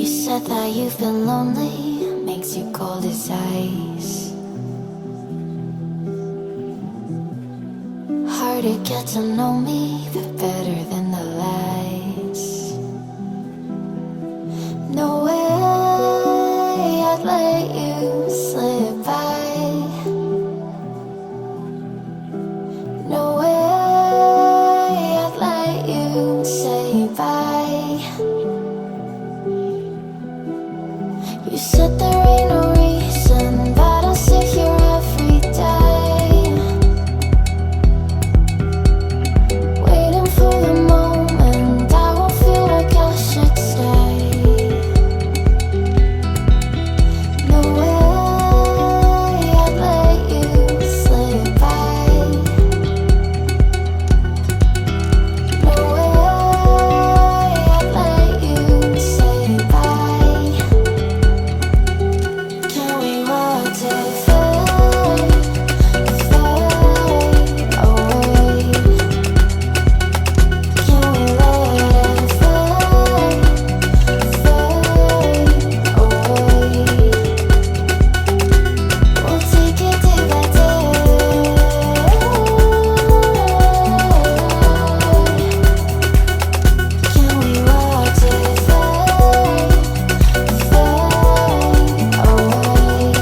said that you've been lonely, makes you cold as ice. Hard to get to know me, but better than the lies. No way I'd let you slip by. No way I'd let you say bye. You said there ain't no reason, but I'll sit here every day, waiting for the moment I won't feel like I should stay. No way I'd let you slip by. No way I'd let you say bye. Can we watch it fade, fade away? Can we let it fade, fade away? We'll take it day by day. Can we watch it fade, fade away?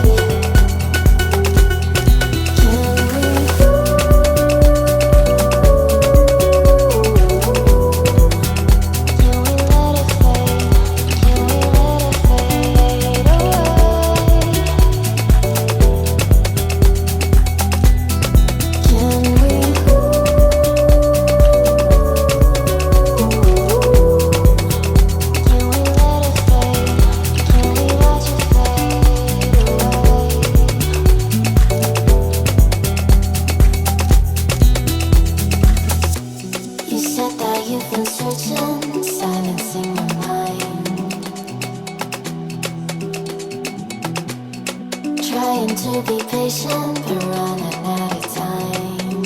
You said that you've been searching, silencing your mind, trying to be patient but running out of time.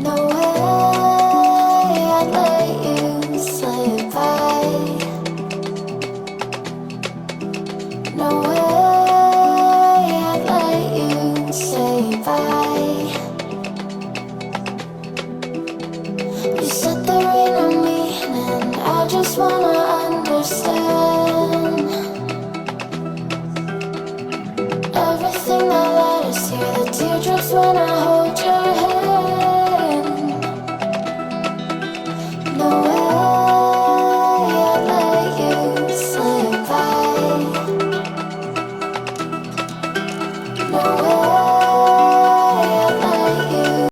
No way I'd let you slip by. No way I'd let you say bye. You said there ain't no meaning, I just wanna understand.